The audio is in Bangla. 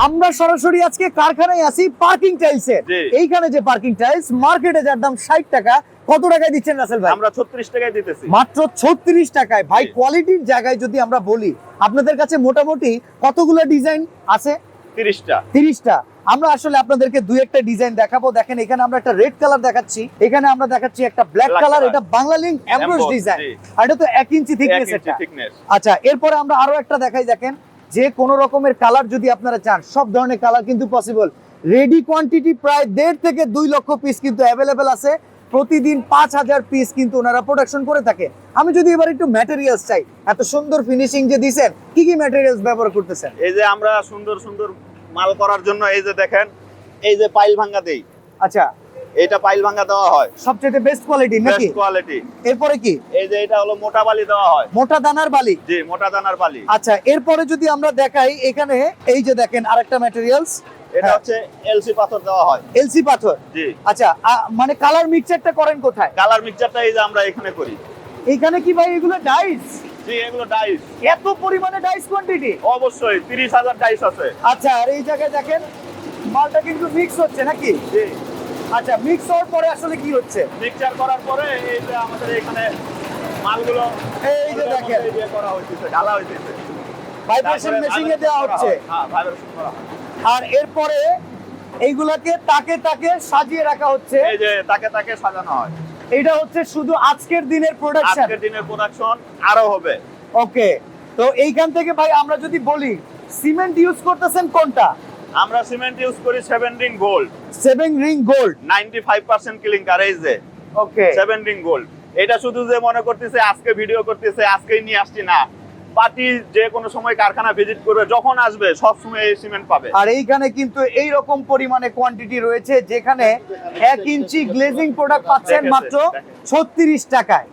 আমরা সরাসরি আজকে কারখানায় আছি পার্কিং টাইলসের। এইখানে যে পার্কিং টাইলস মার্কেটে যার দাম 60 টাকা, কত টাকায় দিচ্ছেন রাসেল ভাই? আমরা 36 টাকায় দিতেছি। মাত্র 36 টাকায়। ভাই কোয়ালিটির জায়গায় যদি আমরা বলি, আপনাদের কাছে মোটামুটি কতগুলো ডিজাইন আছে? 30টা। 30টা। আমরা আসলে আপনাদেরকে দুই একটা ডিজাইন দেখাবো। দেখেন এখানে আমরা একটা রেড কালার দেখাচ্ছি, এখানে আমরা দেখাচ্ছি একটা ব্ল্যাক কালার। এটা বাংলা লিংক এমব্রয়ডারি ডিজাইন, আর এটা তো 1 ইঞ্চি থিকনেস এটা। আচ্ছা, এরপরে আমরা আরো একটা দেখাই। দেখেন যে কোন রকমের কালার যদি আপনারা চান, সব ধরনের কালার কিন্তু পসিবল। রেডি কোয়ান্টিটি প্রায় 1.5 থেকে 2 লক্ষ পিস কিন্তু অ্যাভেলেবেল আছে। প্রতিদিন 5000 পিস কিন্তু ওনারা প্রোডাকশন করে থাকে। আমি যদি এবার একটু ম্যাটেরিয়ালস চাই, এত সুন্দর ফিনিশিং যে দিবেন, কি কি ম্যাটেরিয়ালস ব্যবহার করতেছেন? এই যে আমরা সুন্দর সুন্দর মাল করার জন্য এই যে দেখেন, এই যে পাইল ভাঙা দেই। আচ্ছা, এটা পাইল ভাঙা দেওয়া হয় সবচেয়ে বেস্ট কোয়ালিটি নাকি? Best quality. এরপরে কি? এই যে এটা হলো মোটা বালি দেওয়া হয়। মোটা দানার বালি? জি, মোটা দানার বালি। আচ্ছা, এরপরে যদি আমরা দেখাই, এখানে এই যে দেখেন আরেকটা ম্যাটেরিয়ালস, এটা হচ্ছে এলসি পাথর দেওয়া হয়। এলসি পাথর? জি। আচ্ছা, মানে কালার মিক্সচারটা করেন কোথায়? কালার মিক্সচারটা এই যে আমরা এখানে করি। এইখানে কি ভাই এগুলো ডাইস? জি, এগুলো ডাইস। এত পরিমাণে ডাইস কোয়ান্টিটি? অবশ্যই 30000 ডাইস আছে। আচ্ছা, আর এই জায়গায় দেখেন মালটা কিন্তু মিক্স হচ্ছে নাকি? জি। আচ্ছা, মিক্স হওয়ার পরে আসলে কি হচ্ছে? মিক্সচার করার পরে এই যে আমাদের এখানে মালগুলো এই যে দেখেন এই যে করা হইছে, ঢালা হইছে। ভাইব্রেশন মেশিনে দেওয়া হচ্ছে। হ্যাঁ, ভাইব্রেশন করা হয়। আর এরপরে এইগুলাকে তাকে তাকে সাজিয়ে রাখা হচ্ছে। এই যে তাকে তাকে সাজানো হয়। এটা হচ্ছে শুধু আজকের দিনের প্রোডাকশন। আজকের দিনের প্রোডাকশন আরো হবে। ওকে, তো এইখান থেকে ভাই আমরা যদি বলি, সিমেন্ট ইউজ করতেছেন কোনটা? আমরা সিমেন্ট ইউজ করি 7 ring gold. 7 ring gold, 95% clinker. এই যে ওকে 7 রিং গোল্ড। এটা শুধু যে মনে করতেছে আজকে ভিডিও করতেছে, আজকেই নিয়ে আসছি, না। পার্টি যে কোনো সময় কারখানা ভিজিট করবে, যখন আসবে সব সময় এই সিমেন্ট পাবে। আর এইখানে কিন্তু এই রকম পরিমাণে কোয়ান্টিটি রয়েছে, যেখানে 1 ইঞ্চি গ্লেজিং প্রোডাক্ট পাচ্ছেন মাত্র 36 টাকায়।